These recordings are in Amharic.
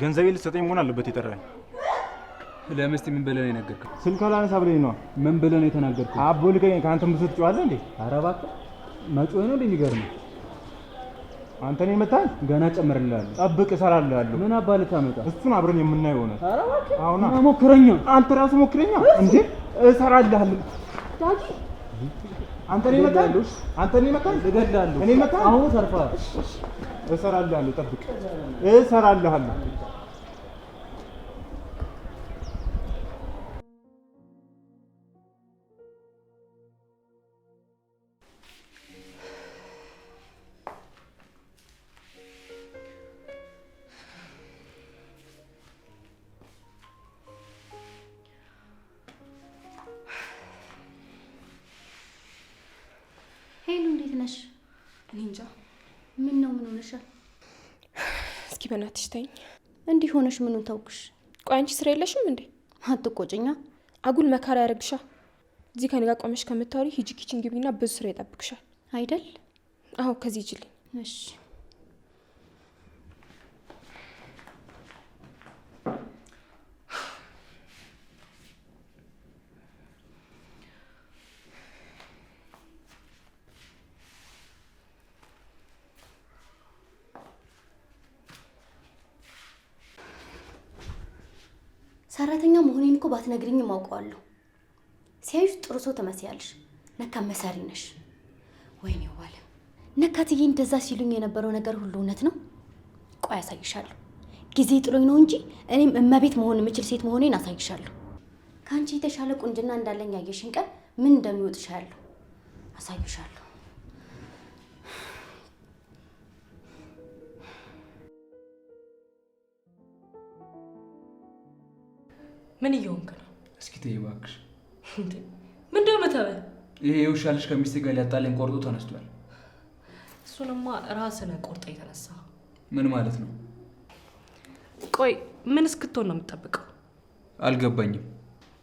ገንዘቤ ልትሰጠኝ መሆን አለበት የጠራኝ። ለምስቲ ምን ብለህ ነው የነገርከው? ስልክ አላነሳ ብለኝ ነው። ምን ብለህ ነው የተናገርከው? አቦ ልከኝ ካንተም ብዙ ትጫዋለህ እንዴ? ኧረ እባክህ መጮህ ነው እንደሚገርም። አንተ ነው የመታኝ? ገና ጨምርልሃለሁ። ጠብቅ እሰራልሃለሁ። ምን አባል ታመጣ? እሱን አብረን የምናየው ነው። ኧረ እባክህ አሁን ሞክረኛ። አንተ ራስህ ሞክረኛ እንዴ? እሰራልሃለሁ። ዳጊ አንተ ነው የመታኝ? አንተ ነው የመታኝ? እገድልሃለሁ። እኔ መታኝ? አሁን ሰርፈሃል። እሰራልሃለሁ። ጠብቅ እሰራልሃለሁ። ሄሉ እንዴት ነሽ? እኔ እንጃ። ምን ሆነሻል? እስኪ በእናትሽ ተይኝ። እንዲህ ሆነሽ ምኑን ታውቅሽ? ቆይ አንቺ ስራ የለሽም እንዴ? አትቆጭኛ። አጉል መካሪ ያደርግሻል። እዚህ ከኔ ጋር ቆመሽ ከምታወሪ ሂጂ ኪችን ግቢና ብዙ ስራ ይጠብቅሻል አይደል? አዎ ከዚህ ሂጂልኝ። እሺ ሰራተኛ መሆኔን እኮ ባትነግሪኝም አውቀዋለሁ። ሲያዩሽ ጥሩ ሰው ትመስያለሽ፣ ነካ መሳሪ ነሽ። ወይኔ ዋለ ነካትዬ፣ እንደዛ ሲሉኝ የነበረው ነገር ሁሉ እውነት ነው። ቆይ አሳይሻለሁ። ጊዜ ጥሎኝ ነው እንጂ እኔም እመቤት መሆን የምችል ሴት መሆኔን አሳይሻለሁ። ከአንቺ የተሻለ ቁንጅና እንዳለኝ ያየሽን ቀን ምን እንደሚወጥሻለሁ አሳይሻለሁ። ምን እየሆንክ ነው? እስኪ ተይ እባክሽ። ምንድነው መተበ? ይሄ የውሻልሽ ከሚስቴ ጋር ሊያጣለኝ ቆርጦ ተነስቷል። እሱንማ ራስህ ቆርጠ የተነሳ። ምን ማለት ነው? ቆይ ምን እስክትሆን ነው የምትጠብቀው? አልገባኝም።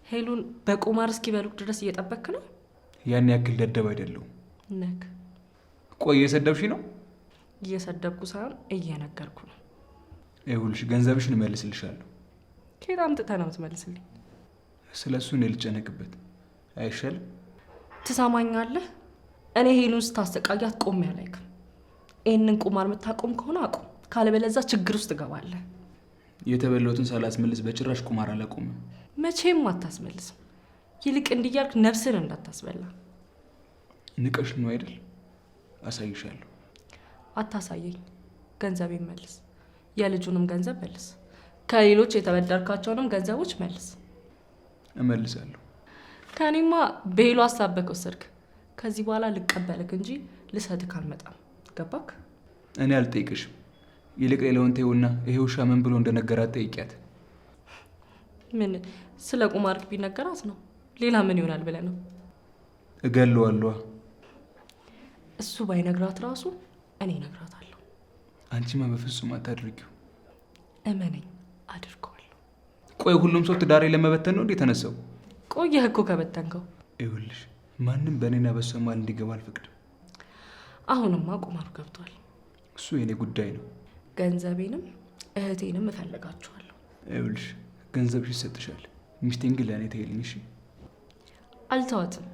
ሄሉን በቁማር እስኪበሉክ ድረስ እየጠበክ ነው? ያን ያክል ደደብ አይደለሁም። ነክ ቆይ እየሰደብሽ ነው? እየሰደብኩ ሳይሆን እየነገርኩ ነው። ይኸውልሽ ገንዘብሽን እመልስልሻለሁ። ከየት አምጥተህ ነው የምትመልስልኝ? ስለሱ እኔ ልጨነቅበት አይሻልም? ትሰማኛለህ? እኔ ሄሉን ስታሰቃያት ቆሜ አላይክም። ይህንን ቁማር የምታቆም ከሆነ አቁም፣ ካለበለዚያ ችግር ውስጥ ትገባለህ። የተበላሁትን ሳላስመልስ በጭራሽ ቁማር አላቆምም። መቼም አታስመልስም። ይልቅ እንዲያልክ ነፍስን እንዳታስበላ። ንቀሽ ነው አይደል? አሳይሻለሁ። አታሳየኝ። ገንዘቤን መልስ፣ የልጁንም ገንዘብ መልስ፣ ከሌሎች የተበደርካቸውንም ገንዘቦች መልስ። እመልሳለሁ። ከኔማ በሄሉ አሳበከው ወሰድክ። ከዚህ በኋላ ልቀበልክ እንጂ ልሰጥክ አልመጣም። ገባክ? እኔ አልጠይቅሽም። ይልቅ ሌላውን ተይውና ይሄ ውሻ ምን ብሎ እንደነገራት ጠይቂያት። ምን ስለ ቁማር ቢነገራት ነው? ሌላ ምን ይሆናል ብለህ ነው? እገለዋለሁ። እሱ ባይነግራት ራሱ እኔ እነግራታለሁ። አንቺማ በፍጹም አታድርጊው። እመነኝ፣ አድርገዋለሁ። ቆይ ሁሉም ሰው ትዳሬ ለመበተን ነው እንዴ ተነሳው? ቆየህ እኮ ከበተንከው። ይኸውልሽ ማንም በእኔና በሷ መሀል እንዲገባ አልፈቅድም። አሁንማ ቁማሩ ገብቷል። እሱ የኔ ጉዳይ ነው። ገንዘቤንም እህቴንም እፈልጋቸዋለሁ። ይኸውልሽ ገንዘብሽ ይሰጥሻል፣ ሚስቴን ግን ለእኔ ተይልኝ። እሺ? አልተዋትም።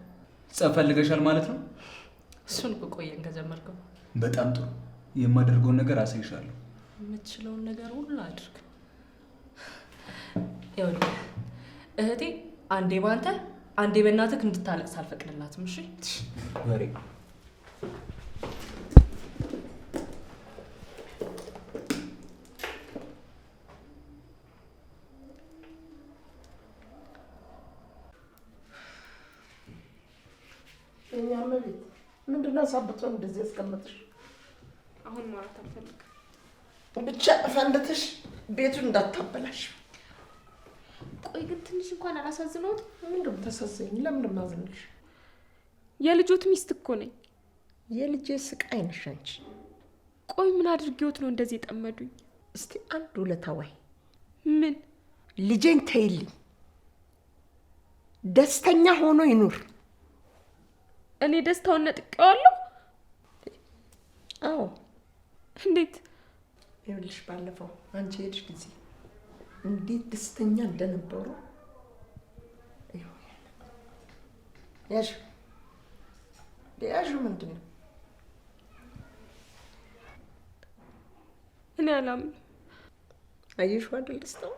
ጸብ ፈልገሻል ማለት ነው? እሱን እኮ ቆየን ከጀመርከው። በጣም ጥሩ። የማደርገውን ነገር አሳይሻለሁ። የምትችለውን ነገር ሁሉ አድርግ። ይኸውልህ እህቴ አንዴ ባንተ አንዴ በእናትህ እንድታለቅስ አልፈቅድላትም። እሺ? ወሬ እኛም ቤት ምንድነው ሳብቶን እንደዚህ ያስቀመጥሽ? አሁን ማውራት አልፈልግም። ብቻ ፈንድተሽ ቤቱን እንዳታበላሽ። ቆይ ግን ትንሽ እንኳን አላሳዝነውት? ምንድነው ተሳሰኝ? ለምን ማዝንሽ? የልጆት ሚስት እኮ ነኝ። የልጄ ስቃይ ነሽ አንቺ። ቆይ ምን አድርጌዎት ነው እንደዚህ ጠመዱኝ? እስቲ አንድ ሁለት አዋይ። ምን? ልጄን ተይልኝ፣ ደስተኛ ሆኖ ይኑር። እኔ ደስታውን ነጥቀዋለሁ? አዎ። እንዴት? ይኸውልሽ ባለፈው አንቺ ሄድሽ ጊዜ እንዴት ደስተኛ እንደነበሩ ያዥ ምንድን ነው? እኔ አላምንም። አየሽው አይደል ደስታው?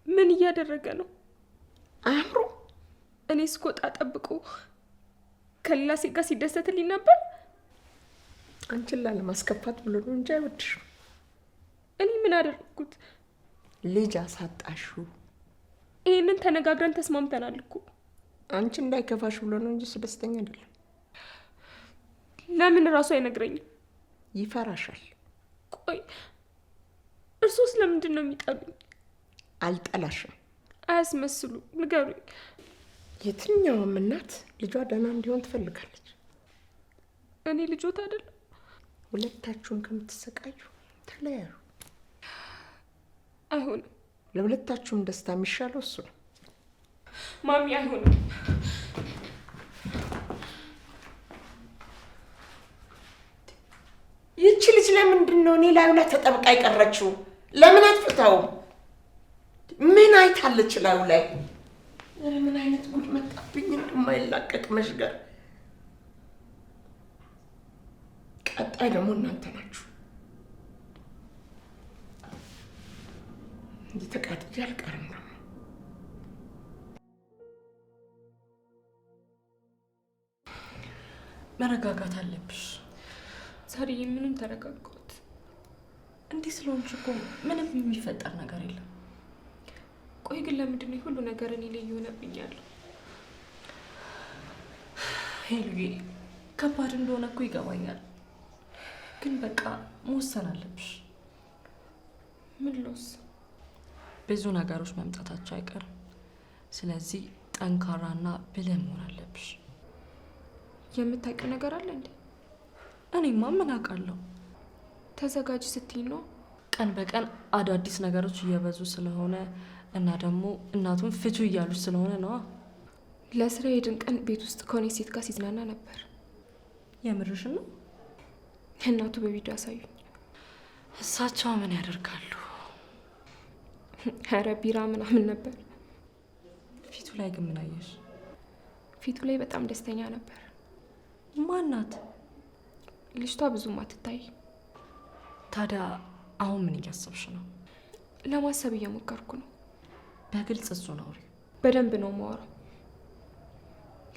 ምን እያደረገ ነው? አያምሩ? እኔ እስክወጣ ጠብቆ ከሌላ ሴት ጋር ሲደሰትልኝ ነበር። አንቺን ላለማስከፋት ብሎ ነው እንጂ አይወድሽም። እኔ ምን አደረግኩት? ልጅ አሳጣሽው። ይሄንን ተነጋግረን ተስማምተናል እኮ። አንቺ እንዳይከፋሽ ብሎ ነው እንጂ እሱ ደስተኛ አይደለም። ለምን እራሱ አይነግረኝም? ይፈራሻል። ቆይ እርሶስ ለምንድን ነው የሚጠሉኝ? አልጠላሽም። አያስመስሉ፣ ንገሩኝ። የትኛውም እናት ልጇ ደህና እንዲሆን ትፈልጋለች። እኔ ልጆት አይደለም። ሁለታችሁን ከምትሰቃዩ ተለያዩ። አይሆንም። ለሁለታችሁም ደስታ የሚሻለው እሱ ነው። ማሚ አይሆንም። ይቺ ልጅ ለምንድን ነው እኔ ላዩ ላይ ተጠብቃ የቀረችው? ለምን አትፍታውም? ምን አይታለች ላዩ ላይ? ምን አይነት ጉድ መጣብኝ! እንደማይላቀቅ መሽገር። ቀጣይ ደግሞ እናንተ ናችሁ። እንዲህ ተቃጥዬ አልቀርም ነው። መረጋጋት አለብሽ ሳሪ። ምንም ተረጋጋት። እንዲህ ስለሆንሽ እኮ ምንም የሚፈጠር ነገር የለም። ቆይ ግን ለምንድን ነው ሁሉ ነገር እኔ ላይ ይሆነብኛል? ሄሉዬ ከባድ እንደሆነ እኮ ይገባኛል፣ ግን በቃ መወሰን አለብሽ። ምን ልወስን? ብዙ ነገሮች መምጣታቸው አይቀርም። ስለዚህ ጠንካራና ብልህ መሆን አለብሽ። የምታውቂው ነገር አለ እንዴ? እኔማ ምን አውቃለሁ? ተዘጋጅ ስትይ ነው። ቀን በቀን አዳዲስ ነገሮች እየበዙ ስለሆነ እና ደግሞ እናቱን ፍቹ እያሉች ስለሆነ ነው። ለስራ ሄድን ቀን ቤት ውስጥ ከሆነ ሴት ጋር ሲዝናና ነበር። የምርሽን ነው? እናቱ በቪዲዮ አሳዩኝ። እሳቸው ምን ያደርጋሉ? ኧረ ቢራ ምናምን ነበር። ፊቱ ላይ ግን ምን አየሽ? ፊቱ ላይ በጣም ደስተኛ ነበር። ማናት? ልጅቷ ብዙም አትታይ። ታዲያ አሁን ምን እያሰብሽ ነው? ለማሰብ እየሞከርኩ ነው። በግልጽ እሱን አውሪ። በደንብ ነው የማወራው።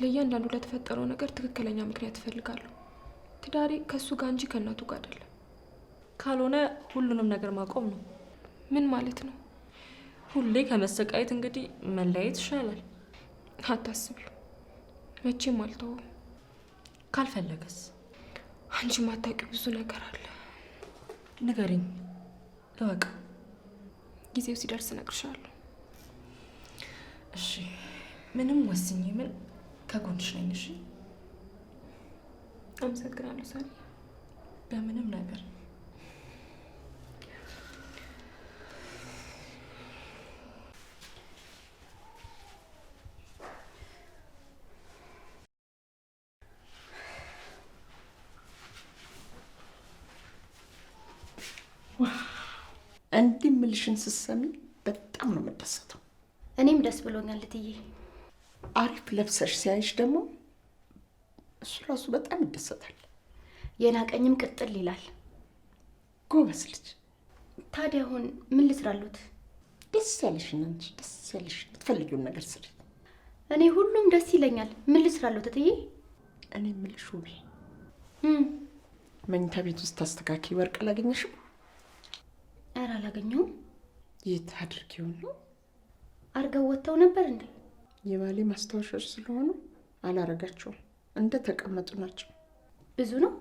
ለእያንዳንዱ ለተፈጠረው ነገር ትክክለኛ ምክንያት እፈልጋለሁ። ትዳሬ ከእሱ ጋር እንጂ ከእናቱ ጋር አይደለም። ካልሆነ ሁሉንም ነገር ማቆም ነው። ምን ማለት ነው? ሁሌ ከመሰቃየት እንግዲህ መለያየት ይሻላል። አታስቢው፣ መቼም አልተውም። ካልፈለገስ? አንቺ ማታውቂው ብዙ ነገር አለ። ንገሪኝ፣ ልወቅ። ጊዜው ሲደርስ እነግርሻለሁ። እሺ፣ ምንም ወስኝ፣ ምን ከጎንሽ ነኝ። እሺ፣ አመሰግናለሁ ሳሪ። በምንም ነገር እንዲህ ምልሽን ስትሰሚ በጣም ነው የምደሰተው። እኔም ደስ ብሎኛል እትዬ። አሪፍ ለብሰሽ ሲያይሽ ደግሞ እሱ ራሱ በጣም ይደሰታል። የናቀኝም ቅጥል ይላል። ጎበዝ ልጅ። ታዲያ አሁን ምን ልስራሉት? ደስ ያለሽን አንቺ ደስ ያለሽ የምትፈልጊውን ነገር ስሪ። እኔ ሁሉም ደስ ይለኛል። ምን ልስራሉት እትዬ? እኔ የምልሽ ውቤ፣ መኝታ ቤት ውስጥ ታስተካኪ። ወርቅ አላገኘሽም? ኧረ አላገኘሁም። የት አድርጊው ነው? አርገው ወጥተው ነበር እንዴ? የባሌ ማስታወሻዎች ስለሆኑ አላረጋቸውም። እንደ ተቀመጡ ናቸው። ብዙ ነው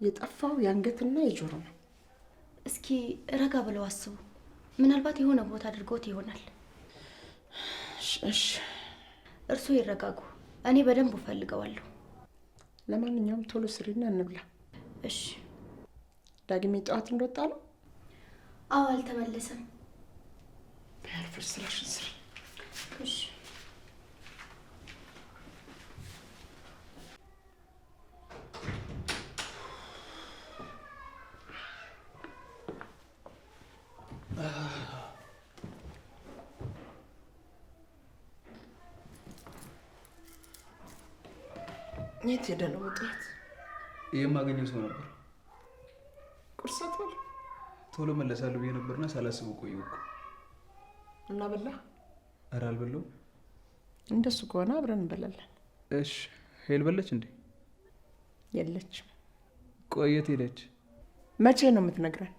የጠፋው፣ የአንገትና የጆሮ ነው። እስኪ ረጋ ብለው አስቡ። ምናልባት የሆነ ቦታ አድርገውት ይሆናል። እሺ፣ እርሱ ይረጋጉ። እኔ በደንብ እፈልገዋለሁ። ለማንኛውም ቶሎ ስሪና እንብላ። እሺ። ዳግሜ ጠዋት እንደወጣ ነው? አዎ፣ አልተመለሰም። በያልፍር ስራሽን ስሪ። እሺ። የት ሄደ ነው ውጥረት? የማገኘው ሰው ነበር። ቁርስ አትበል? ቶሎ መለሳለሁ ብዬ ነበርና ሳላስበው ቆየሁ እኮ። እና በላ? ኧረ አልበላሁም። እንደሱ ከሆነ አብረን እንበላለን። እሺ። ሄል በለች እንዴ? የለችም። ቆየት ሄደች? መቼ ነው የምትነግረን?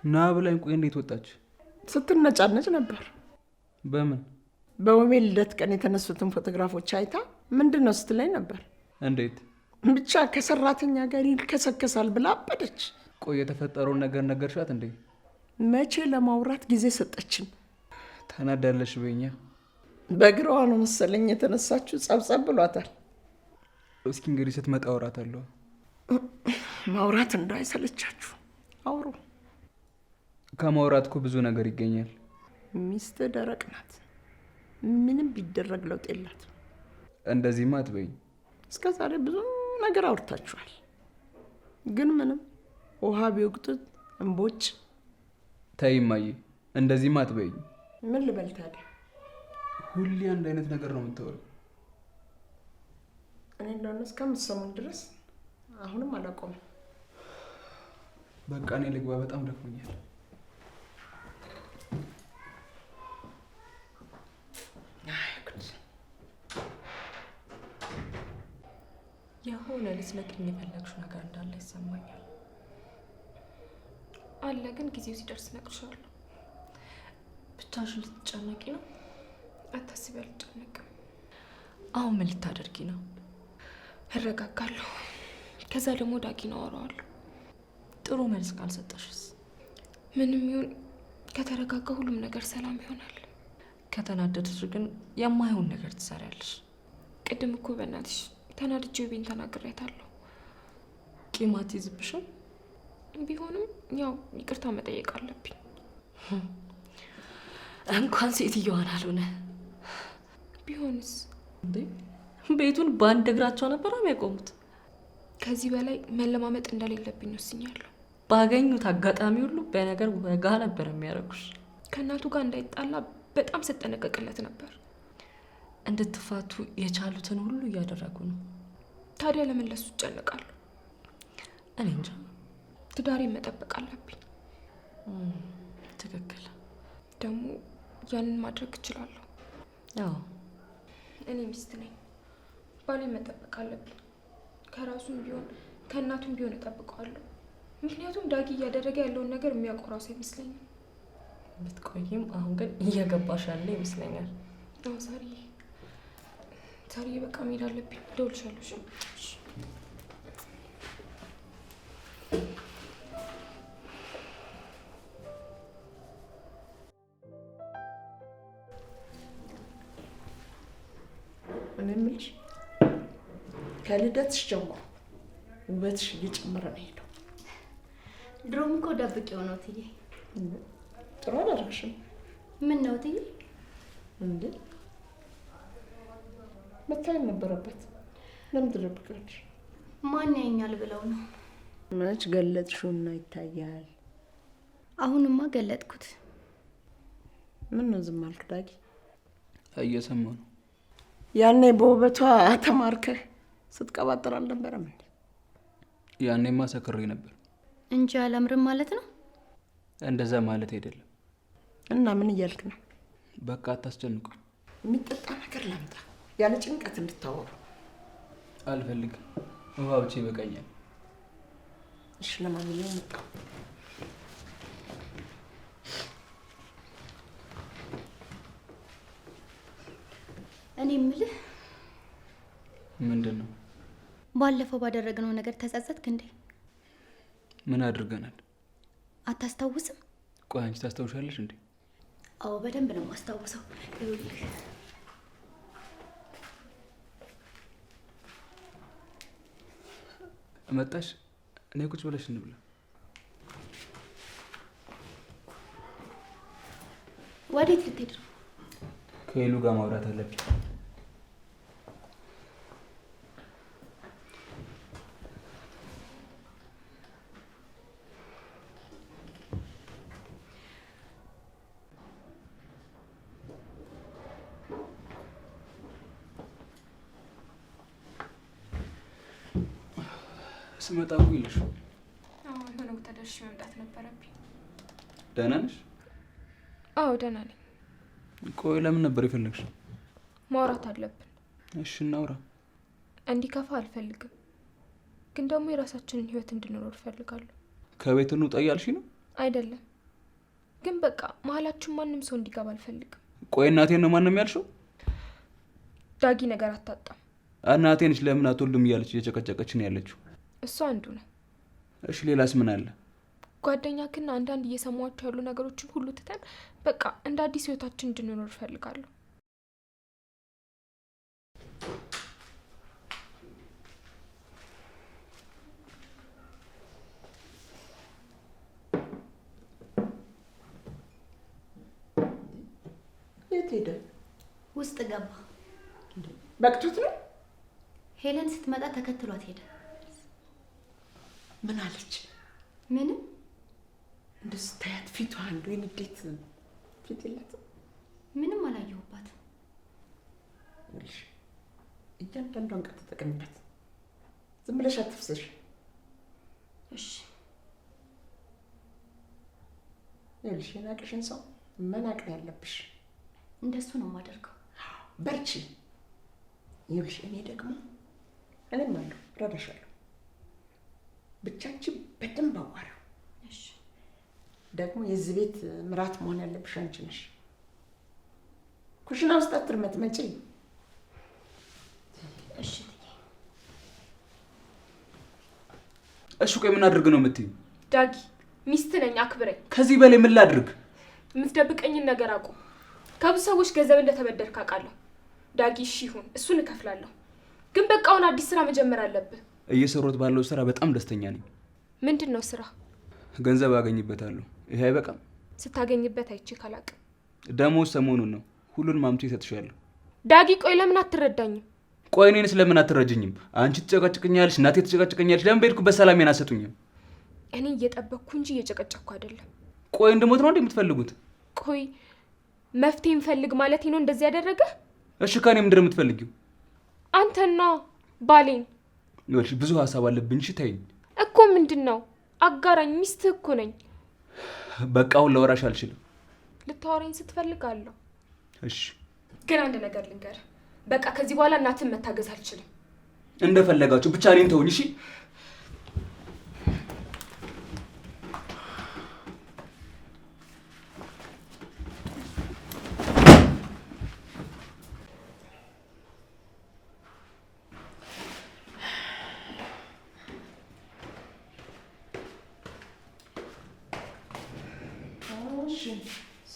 ና ብላኝ። ቆይ እንዴት ወጣች? ስትነጫነጭ ነበር። በምን? በውቤ ልደት ቀን የተነሱትን ፎቶግራፎች አይታ ምንድን ነው ስትለኝ ነበር። እንዴት? ብቻ ከሰራተኛ ጋር ይልከሰከሳል ብላ አበደች። ቆይ የተፈጠረውን ነገር ነገርሻት እንዴ? መቼ ለማውራት ጊዜ ሰጠችን? ተናዳለሽ በኛ። በግራዋ ነው መሰለኝ የተነሳችሁ። ጸብጸብ ብሏታል። እስኪ እንግዲህ ስትመጣ አወራታለሁ። ማውራት እንዳይሰለቻችሁ አውሩ። ከማውራት እኮ ብዙ ነገር ይገኛል። ሚስት ደረቅ ናት። ምንም ቢደረግ ለውጥ የላት። እንደዚህማ አትበይኝ። እስከ ዛሬ ብዙ ነገር አውርታችኋል፣ ግን ምንም ውሃ ቢወቅጡት እንቦጭ። ተይ እማዬ፣ እንደዚህማ አትበይኝ። ምን ልበል ታዲያ? ሁሌ አንድ አይነት ነገር ነው የምታወሪው። እኔ እንደሆነ እስከምትሰሙን ድረስ አሁንም አላቆምም። በቃ እኔ ልግባ፣ በጣም ደክሞኛል። የሆነ ልትነግሪኝ የፈለግሽው ነገር እንዳለ ይሰማኛል። አለ፣ ግን ጊዜው ሲደርስ እነግርሻለሁ። ብቻሽን ልትጨነቂ ነው? አታስቢ፣ አልጨነቅም። አሁን ምን ልታደርጊ ነው? እረጋጋለሁ። ከዛ ደግሞ ዳጊን አወራዋለሁ። ጥሩ መልስ ካልሰጠሽስ? ምንም ይሁን ከተረጋጋ ሁሉም ነገር ሰላም ይሆናል። ከተናደድሽ ግን የማይሆን ነገር ትሰሪያለሽ። ቅድም እኮ በእናትሽ ተናድጄ ቤን ተናግሬያታለሁ። ቂም አትይዝብሽም? ቢሆንም ያው ይቅርታ መጠየቅ አለብኝ። እንኳን ሴትዮዋን አልሆነ ቢሆንስ እንዴ? ቤቱን በአንድ እግራቸው ነበር የሚያቆሙት። ከዚህ በላይ መለማመጥ እንደሌለብኝ ወስኛለሁ። ባገኙት አጋጣሚ ሁሉ በነገር ወጋ ነበር የሚያደርጉሽ። ከእናቱ ጋር እንዳይጣላ በጣም ስጠነቀቅለት ነበር። እንድትፋቱ የቻሉትን ሁሉ እያደረጉ ነው። ታዲያ ለምን ለሱ ይጨነቃሉ? እኔ እንጃ። ትዳሬን መጠበቅ አለብኝ። ትክክል። ደግሞ ያንን ማድረግ እችላለሁ። አዎ፣ እኔ ሚስት ነኝ። ባሌን መጠበቅ አለብኝ። ከራሱም ቢሆን ከእናቱም ቢሆን እጠብቀዋለሁ። ምክንያቱም ዳጊ እያደረገ ያለውን ነገር የሚያቆራው ሰው አይመስለኝም። ብትቆይም አሁን ግን እየገባሽ ያለ ይመስለኛል። አዎ ሳሪዬ፣ ሳሪዬ በቃ መሄድ አለብኝ። እደውልልሻለሁ። እኔ የምልሽ ከልደትሽ ጀምሮ ውበትሽ እየጨመረ ነው ሄደው። ድሮም እኮ ደብቄው ነው እትዬ። ጥሩ አላደረግሽም። ምን ነው እትዬ? እንዴ መታየት ነበረበት። ለምን ትደብቂያለሽ? ማን ያኛል ብለው ነው። መች ገለጥሽውና ይታያል። አሁንማ ገለጥኩት። ምን ነው ዝም አልክ ዳጊ? እየሰማሁ ነው። ያኔ በውበቷ ተማርከህ ስትቀባጥር አልነበረም እንዴ? ያኔማ ሰክሬ ነበር እንጂ አላምርም ማለት ነው። እንደዛ ማለት አይደለም። እና ምን እያልክ ነው? በቃ አታስጨንቁ። የሚጠጣ ነገር ላምጣ፣ ያለ ጭንቀት እንድታወሩ። አልፈልግም፣ ውሃ ብቻ ይበቃኛል። እሺ፣ ለማንኛውም መጣ። እኔ የምልህ ምንድን ነው? ባለፈው ባደረግነው ነገር ተጸጸትክ እንዴ? ምን አድርገናል? አታስታውስም? ቆይ አንቺ ታስታውሻለሽ እንዴ? አዎ በደንብ ነው የማስታውሰው። ይኸውልህ መጣሽ? እኔ ቁጭ ብለሽ እንብላ። ወዴት ልትሄድ ነው? ከሄሉ ጋር ማውራት አለብኝ። ስመጣ እኮ ይልሽ። አዎ የሆነ ቦታ ደርሼ መምጣት ነበረብኝ። ደህና ነሽ? አዎ ደህና ነኝ። ቆይ ለምን ነበር የፈለግሽው? ማውራት አለብን። እሺ እናውራ። እንዲከፋ አልፈልግም፣ ግን ደግሞ የራሳችንን ህይወት እንድንኖር እፈልጋለሁ። ከቤት እንውጣ እያልሽ ነው? አይደለም፣ ግን በቃ መሀላችን ማንም ሰው እንዲገባ አልፈልግም። ቆይ እናቴን ነው ማንም ያልሽው? ዳጊ ነገር አታጣም። እናቴንሽ ለምን አትወልድም እያለች እየጨቀጨቀችን ያለችው እሱ አንዱ ነው። እሺ ሌላስ ምን አለ? ጓደኛ ግን አንዳንድ እየሰማቸው ያሉ ነገሮችን ሁሉ ትተን በቃ እንደ አዲስ ህይወታችን እንድንኖር እፈልጋለሁ። የት ሄደ? ውስጥ ገባ። በቅቶት ነው? ሄለን ስትመጣ ተከትሏት ሄደ። ምን አለች? ምንም። እንደዚህ ታያት ፊቷ አንዱ የንዴት ፊት የላትም። ምንም አላየሁባትም። እሺ እያንዳንዷን ቃል ተጠቀምበት። ዝም ብለሽ አትፍሰሽ። እሺ ይኸውልሽ የናቅሽን ሰው መናቅ ነው ያለብሽ። እንደሱ ነው የማደርገው። በርቺ። ይኸውልሽ እኔም አለሁ እረዳሻለሁ። ብቻ አንቺ በደንብ አዋሪው። እሺ ደግሞ የዚህ ቤት ምራት መሆን ያለብሽ አንቺ ነሽ። ኩሽና ውስጥ አትርመጥመጪ። እሺ እሺ ቆይ ምን አድርግ ነው የምትይው? ዳጊ ሚስት ነኝ፣ አክብረኝ። ከዚህ በላይ ምን ላድርግ? የምትደብቀኝን ነገር አቁም። ከብዙ ሰዎች ገንዘብ እንደተበደርክ አውቃለሁ። ዳጊ እሺ ይሁን፣ እሱን እከፍላለሁ። ግን በቃ አሁን አዲስ ስራ መጀመር አለብህ። እየሰሩት ባለው ስራ በጣም ደስተኛ ነኝ። ምንድን ነው ስራ? ገንዘብ አገኝበታለሁ። ይሄ አይበቃም? ስታገኝበት አይቼ ካላቅም ደሞዝ ሰሞኑን ነው። ሁሉንም አምጥቼ እሰጥሻለሁ። ዳጊ ቆይ ለምን አትረዳኝም? ቆይ እኔንስ ለምን አትረጅኝም? አንቺ ትጨቀጭቀኛለሽ፣ እናቴ ትጨቀጭቀኛለሽ። ለምን በሄድኩበት ሰላሜን አትሰጡኝም? እኔ እየጠበቅኩ እንጂ እየጨቀጨቅኩ አይደለም። ቆይ እንድሞት ነው እንዴ የምትፈልጉት? ቆይ መፍትሄ እንፈልግ ማለት ነው እንደዚህ ያደረገ? እሺ ከኔ ምንድን ነው የምትፈልጊው? አንተና ባሌን። ይኸውልሽ ብዙ ሀሳብ አለብኝ። እሺ ተይኝ እኮ። ምንድን ነው? አጋራኝ። ሚስትህ እኮ ነኝ። በቃ አሁን ላወራሽ አልችልም። ልታወራኝ ስትፈልጋለሁ። እሺ ግን አንድ ነገር ልንገርህ። በቃ ከዚህ በኋላ እናትን መታገዝ አልችልም። እንደፈለጋችሁ ብቻ እኔን ተውኝ። እሺ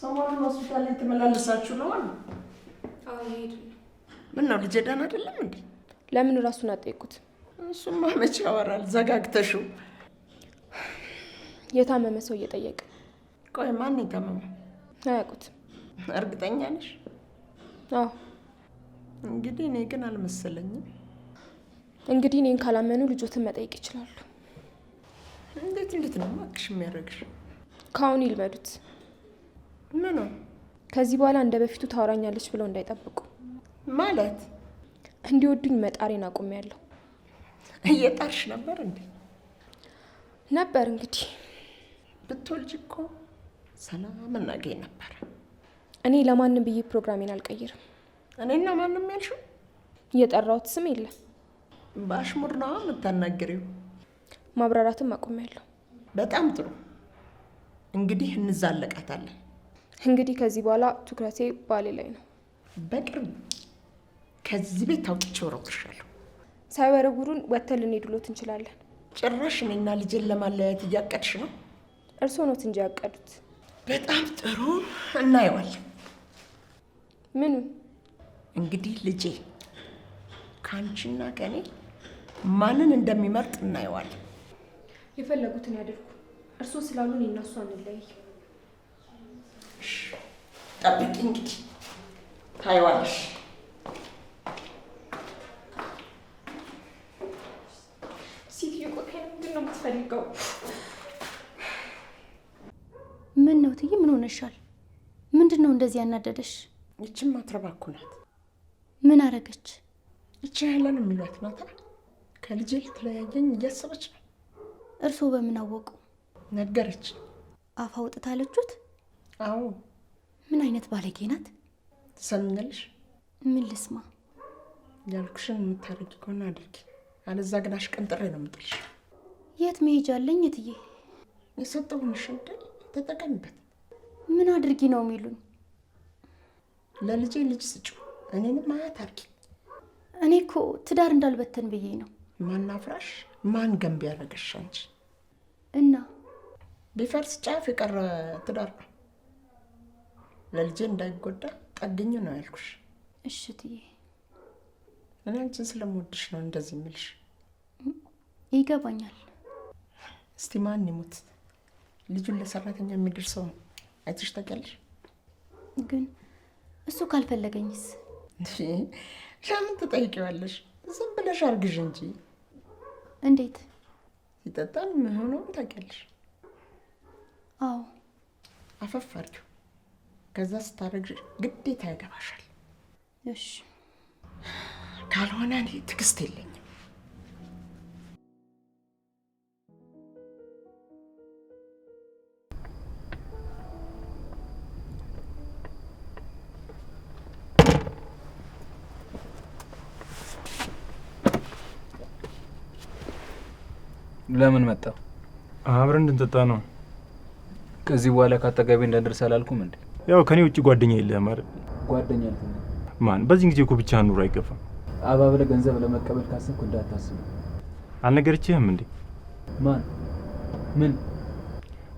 ሰሞኑን ሆስፒታል ላይ ተመላለሳችሁ ነው አሉ? አዎ ይሄድ። ምን ነው ልጄ ደህና አይደለም እንዴ? ለምን ራሱን አጠይቁት? እሱማ መቼ ያወራል? ዘጋግተሽው። የታመመ ሰው እየጠየቀ። ቆይ ማን የታመመው? አያውቁትም። እርግጠኛ ነሽ? አዎ። እንግዲህ እኔ ግን አልመሰለኝም። እንግዲህ እኔን ካላመኑ ልጆትን መጠየቅ ይችላሉ። እንዴት ነው ማክሽ የሚያደርግሽ? ካሁን ይልመዱት። ምን ነው? ከዚህ በኋላ እንደ በፊቱ ታወራኛለች ብለው እንዳይጠብቁ። ማለት እንዲወዱኝ መጣሬን አቁሜያለሁ። እየጣርሽ ነበር እንዴ? ነበር እንግዲህ። ብትወልጂ እኮ ሰላም እናገኝ ነበር። እኔ ለማንም ብዬ ፕሮግራሜን አልቀይርም። እኔና ማንም ያልሽው? የጠራሁት ስም የለም። በአሽሙር ነው የምታናግሪው? ማብራራትም አቁሜያለሁ። በጣም ጥሩ። እንግዲህ እንዛለቃታለን። እንግዲህ ከዚህ በኋላ ትኩረቴ ባሌ ላይ ነው። በቅርብ ከዚህ ቤት አውጥቼ ወረውርሻለሁ። ሳይወረውሩን ወተን ልንሄድሎት እንችላለን። ጭራሽ እኔና ልጄን ለማለያየት እያቀድሽ ነው? እርስዎ ኖት እንጂ ያቀዱት። በጣም ጥሩ፣ እናየዋለን። ምኑን? እንግዲህ ልጄ ከአንቺና ከእኔ ማንን እንደሚመርጥ እናየዋለን። የፈለጉትን ያድርጉ። እርስዎ ስላሉ እኔ እና እሱ አንለያይ። ጠብቂ እንግዲህ ታይዋለሽ። ሴትዮ ቆይ ምንድን ነው የምትፈልገው? ምን ነው ትይ? ምን ሆነሻል? ምንድን ነው እንደዚህ ያናደደሽ? ይችም አትረባ እኮ ናት። ምን አረገች? ይቺ ሄለን የሚሏት ናታ። ከልጄ ልትለያየኝ እያሰበች ነው። እርስዎ በምን አወቁ? ነገረች። አፍ አውጥታ አለችሁት? አዎ። ምን አይነት ባለጌ ናት? ትሰምኛለሽ? ምን ልስማ? ያልኩሽን የምታደርጊ ከሆነ አድርጊ፣ አለዛ ግን አሽቀንጥሬ ነው የምጥልሽ። የት መሄጃ አለኝ እትዬ? የሰጠሁሽ አይደል? ተጠቀምበት። ምን አድርጊ ነው የሚሉኝ? ለልጄ ልጅ ስጪው፣ እኔንም አያት አድርጊ። እኔ እኮ ትዳር እንዳልበተን ብዬ ነው። ማን አፍራሽ ማን ገንቢ ያደረገሽ አንቺ? እና ቢፈርስ ጫፍ የቀረ ትዳር ነው። ለልጄ እንዳይጎዳ ጠግኝ ነው ያልኩሽ። እሺ እትዬ። እኔ አንቺን ስለምወድሽ ነው እንደዚህ የምልሽ። ይገባኛል። እስቲ ማን ይሙት ልጁን ለሰራተኛ የሚደርሰው አይተሽ ታውቂያለሽ? ግን እሱ ካልፈለገኝስ? ለምን ትጠይቂዋለሽ? ዝም ብለሽ አርግዥ እንጂ። እንዴት? ሲጠጣም ሆኖም ታውቂያለሽ? አዎ። አፈፍ አድርጊው። ከዛ ስታረግዥ ግዴታ ያገባሻል። እሺ። ካልሆነ እኔ ትዕግስት የለኝም። ለምን መጣ? አብረን እንድንጠጣ ነው። ከዚህ በኋላ ካጠገቤ እንዳደርስ አላልኩም እንዴ? ያው ከኔ ውጭ ጓደኛ የለህም አይደል? ጓደኛ አልኩኝ። ማን? በዚህ ጊዜ እኮ ብቻህን ኑሮ አይገፋም። አባብለ ገንዘብ ለመቀበል ካሰብኩ እንዳታስብ። አልነገረችህም እንዴ? ማን? ምን?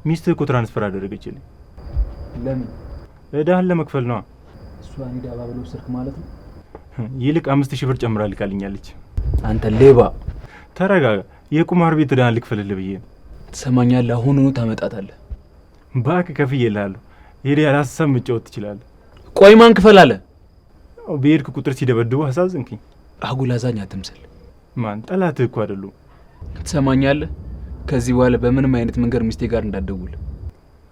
ሚስትህ እኮ ትራንስፈር አደረገችልኝ። ለምን? እዳህን ለመክፈል ነው። እሷን ሄዳ አባብለ ወሰድክ ማለት ነው? ይልቅ 5000 ብር ጨምራ ልካልኛለች። አንተ ሌባ! ተረጋጋ። የቁማር ቤት እዳህን ልክፈልልህ ብዬ ነው። ትሰማኛለህ? አሁኑኑ ታመጣታለህ። እባክህ ከፍዬልሃለሁ። ሄደህ ያላሰብ መጫወት ትችላለህ። ቆይ ማን ክፈል አለ? በሄድክ ቁጥር ሲደበድቡ አሳዘንክኝ። አጉል አዛኝ አትምሰል። ማን? ጠላትህ እኮ አይደሉም። ትሰማኛለህ? ከዚህ በኋላ በምንም አይነት መንገድ ሚስቴ ጋር እንዳትደውል።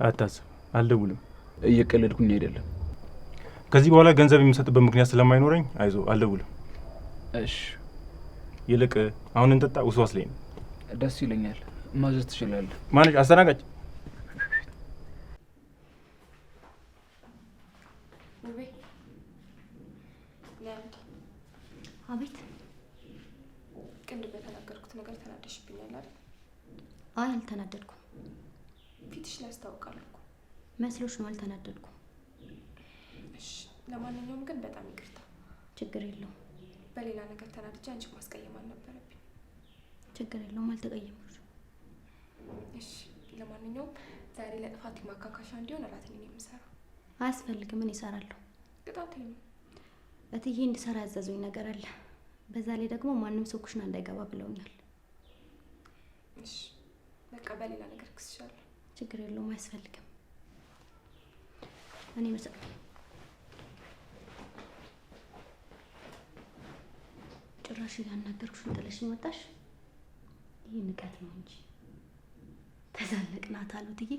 አታስብ፣ አልደውልም። እየቀለድኩኝ አይደለም። ከዚህ በኋላ ገንዘብ የምሰጥበት ምክንያት ስለማይኖረኝ አይዞህ፣ አልደውልም። እሺ። ይልቅ አሁን እንጠጣ። ውስዋስ ላይ ነው። ደስ ይለኛል። ማዘዝ ትችላለህ። ማነሽ? አስተናጋጅ። አቤት። ቅንድ በተናገርኩት ነገር ተናደሽብኛል አይደል? አይ አልተናደድኩም። ፊትሽ ላይ ያስታውቃል እኮ። መስሎሽ ነው? አልተናደድኩም። እሺ፣ ለማንኛውም ግን በጣም ይቅርታ። ችግር የለውም። በሌላ ነገር ተናድጄ አንቺ ማስቀየም አልነበረብኝ። ችግር የለውም፣ አልተቀየምኩሽ። እሺ፣ ለማንኛውም ዛሬ ለጥፋት ማካካሻ እንዲሆን እራት ነኝ የምሰራው። አያስፈልግም፣ እኔ እሰራለሁ። ቅጣቴ ነው። እትዬ እንድሰራ ያዘዙኝ ነገር አለ። በዛ ላይ ደግሞ ማንም ሰው ኩሽና እንዳይገባ ብለውኛል። እሺ፣ በቃ በሌላ ነገር ክስሻለሁ። ችግር የለውም፣ አያስፈልግም። እኔ ጭራሽ ያናገርኩሽን ጥለሽኝ ወጣሽ። ይህ ንቀት ነው እንጂ ተዛለቅናት አሉ እትዬ።